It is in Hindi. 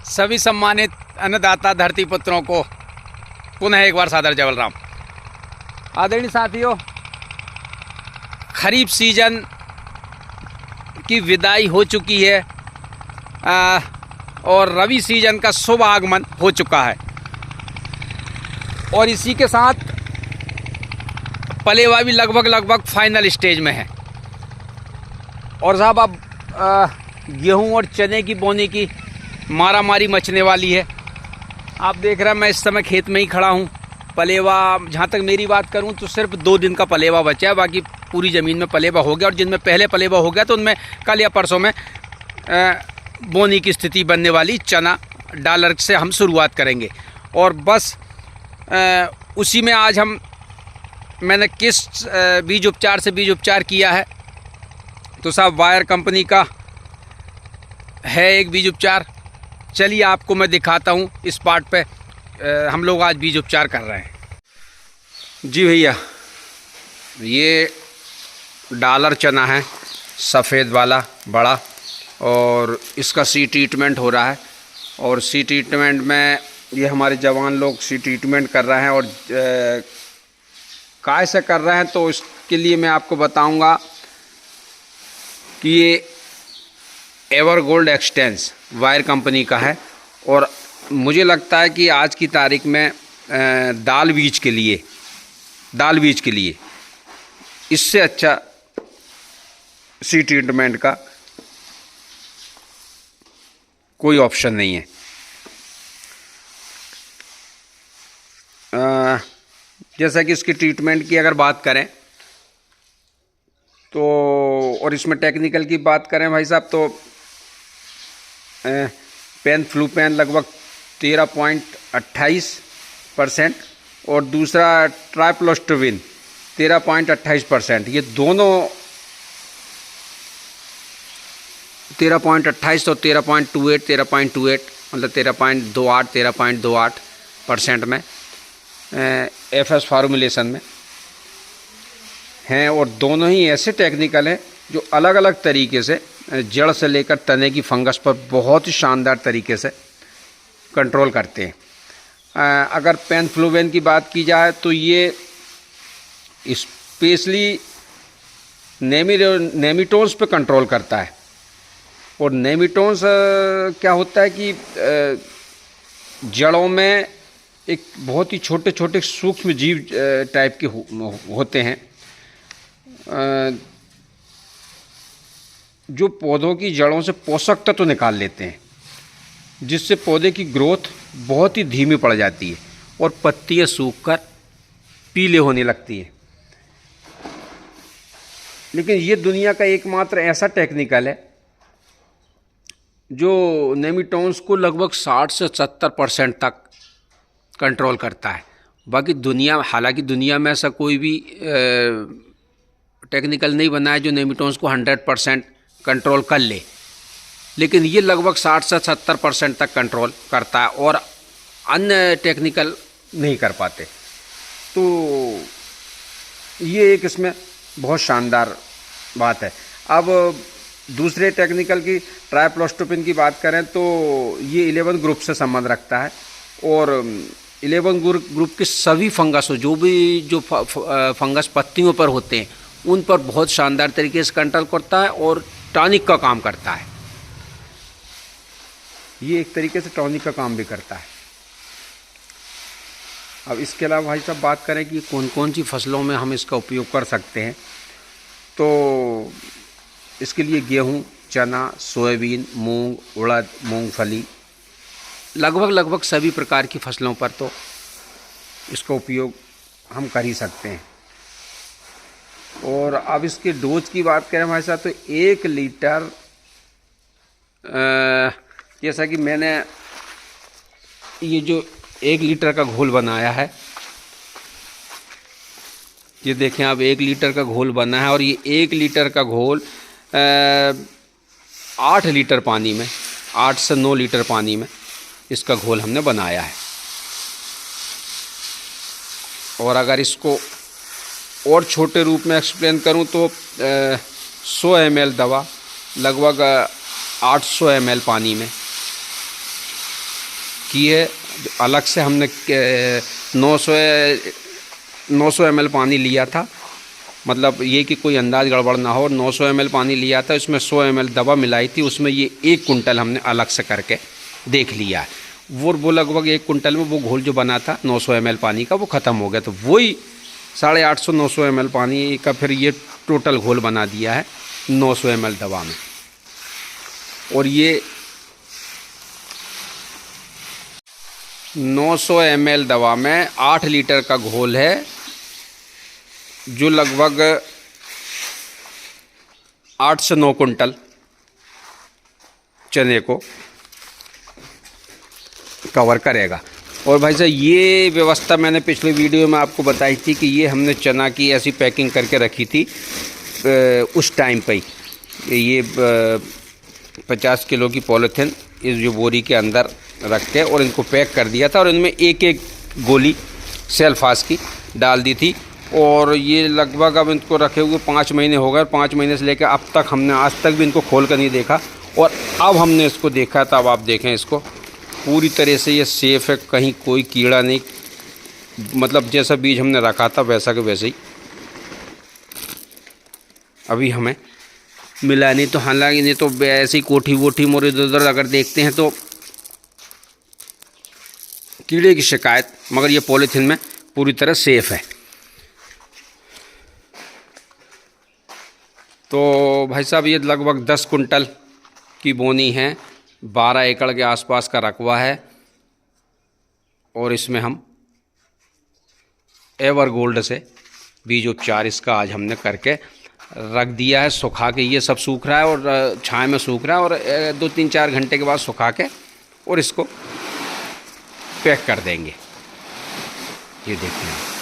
सभी सम्मानित अन्नदाता धरती पुत्रों को पुनः एक बार सादर जय बलराम। आदरणीय साथियों, खरीफ सीजन की विदाई हो चुकी है और रवि सीजन का शुभ आगमन हो चुका है और इसी के साथ पलेवा भी लगभग फाइनल स्टेज में है। और साहब अब गेहूं और चने की बोने की मारामारी मचने वाली है। आप देख रहे हैं मैं इस समय खेत में ही खड़ा हूं। पलेवा, जहां तक मेरी बात करूं तो सिर्फ 2 दिन का पलेवा बचा है, बाकी पूरी ज़मीन में पलेवा हो गया और जिनमें पहले पलेवा हो गया तो उनमें कल या परसों में बोनी की स्थिति बनने वाली। चना डालर से हम शुरुआत करेंगे और बस उसी में आज मैंने किस बीज उपचार से बीज उपचार किया है तो साहब वायर कंपनी का है एक बीज उपचार। चलिए आपको मैं दिखाता हूँ इस पार्ट पे हम लोग आज बीज उपचार कर रहे हैं। जी भैया, ये डालर चना है, सफ़ेद वाला बड़ा, और इसका सी ट्रीटमेंट हो रहा है। और सी ट्रीटमेंट में ये हमारे जवान लोग सी ट्रीटमेंट कर रहे हैं और काय से कर रहे हैं तो इसके लिए मैं आपको बताऊंगा कि ये एवरगोल्ड एक्सटेंस वायर कंपनी का है। और मुझे लगता है कि आज की तारीख में दाल बीज के लिए इससे अच्छा सी ट्रीटमेंट का कोई ऑप्शन नहीं है। जैसा कि इसकी ट्रीटमेंट की अगर बात करें तो, और इसमें टेक्निकल की बात करें भाई साहब, तो पेन फ्लूपेन लगभग 13.28% और दूसरा ट्राइप्लोस्टोविन 13.28%। ये दोनों 13.28 और 13.28 मतलब 13.28% में एफएस फार्मूलेशन में हैं। और दोनों ही ऐसे टेक्निकल हैं जो अलग अलग तरीके से जड़ से लेकर तने की फंगस पर बहुत ही शानदार तरीके से कंट्रोल करते हैं। अगर पेनफ्लुवेन की बात की जाए तो ये स्पेशली नेमिटोन्स पे कंट्रोल करता है। और नेमिटोन्स क्या होता है कि जड़ों में एक बहुत ही छोटे छोटे सूक्ष्म जीव टाइप के होते हैं जो पौधों की जड़ों से पोषक तत्व निकाल लेते हैं, जिससे पौधे की ग्रोथ बहुत ही धीमी पड़ जाती है और पत्तियां सूखकर पीले होने लगती हैं। लेकिन ये दुनिया का एकमात्र ऐसा टेक्निकल है जो नेमिटोन्स को लगभग 60 से 70% तक कंट्रोल करता है। बाकी हालांकि दुनिया में ऐसा कोई भी टेक्निकल नहीं बना है जो नेमिटोन्स को 100% कंट्रोल कर ले, लेकिन ये लगभग 60 से 70% तक कंट्रोल करता है और अन्य टेक्निकल नहीं कर पाते। तो ये एक इसमें बहुत शानदार बात है। अब दूसरे टेक्निकल की ट्राइप्लोस्टोपिन की बात करें तो ये 11 ग्रुप से संबंध रखता है और 11 ग्रुप के सभी फंगस जो फंगस पत्तियों पर होते हैं उन पर बहुत शानदार तरीके से कंट्रोल करता है और टॉनिक का काम करता है। ये एक तरीके से टॉनिक का काम भी करता है। अब इसके अलावा भाई साहब बात करें कि कौन कौन सी फसलों में हम इसका उपयोग कर सकते हैं तो इसके लिए गेहूं, चना, सोयाबीन, मूंग, उड़द, मूंगफली, लगभग सभी प्रकार की फसलों पर तो इसका उपयोग हम कर ही सकते हैं। और अब इसके डोज की बात करें भाई साहब तो 1 लीटर, जैसा कि मैंने ये जो 1 लीटर का घोल बनाया है, ये देखें आप 1 लीटर का घोल बना है और ये 1 लीटर का घोल 8 लीटर पानी में, 8 से 9 लीटर पानी में इसका घोल हमने बनाया है। और अगर इसको और छोटे रूप में एक्सप्लेन करूं तो 100 ml दवा लगभग 800 ml पानी में की है। अलग से हमने 900 ml पानी लिया था, मतलब ये कि कोई अंदाज गड़बड़ ना हो। 900 ml पानी लिया था, इसमें 100 ml दवा मिलाई थी, उसमें ये 1 कुंटल हमने अलग से करके देख लिया है। वो लगभग 1 कुंटल में वो घोल जो बना था 900 ml पानी का वो ख़त्म हो गया। तो वही 850-900 ml पानी का फिर ये टोटल घोल बना दिया है 900 ml दवा में। और ये 900 ml दवा में 8 लीटर का घोल है, जो लगभग 8 से 9 कुंटल चने को कवर करेगा। और भाई साहब ये व्यवस्था मैंने पिछले वीडियो में आपको बताई थी कि ये हमने चना की ऐसी पैकिंग करके रखी थी उस टाइम पे ही। ये 50 किलो की पॉलीथिन इस जो बोरी के अंदर रख के और इनको पैक कर दिया था, और इनमें एक एक गोली सेल्फास की डाल दी थी। और ये लगभग अब इनको रखे हुए 5 महीने हो गए। 5 महीने से लेकर अब तक हमने आज तक भी इनको खोल कर नहीं देखा, और अब हमने इसको देखा था। अब आप देखें इसको, पूरी तरह से ये सेफ़ है, कहीं कोई कीड़ा नहीं, मतलब जैसा बीज हमने रखा था वैसा के वैसे ही अभी हमें मिला। नहीं तो हालांकि नहीं तो ऐसी कोठी वोठी मोर इधर उधर अगर देखते हैं तो कीड़े की शिकायत, मगर ये पॉलीथिन में पूरी तरह सेफ़ है। तो भाई साहब ये लगभग 10 कुंटल की बोनी है, 12 एकड़ के आसपास का रकबा है, और इसमें हम एवर गोल्ड से बीज उपचार इसका आज हमने करके रख दिया है। सुखा के ये सब सूख रहा है और छाया में सूख रहा है, और 2-3-4 घंटे के बाद सुखा के और इसको पैक कर देंगे। ये देखते हैं।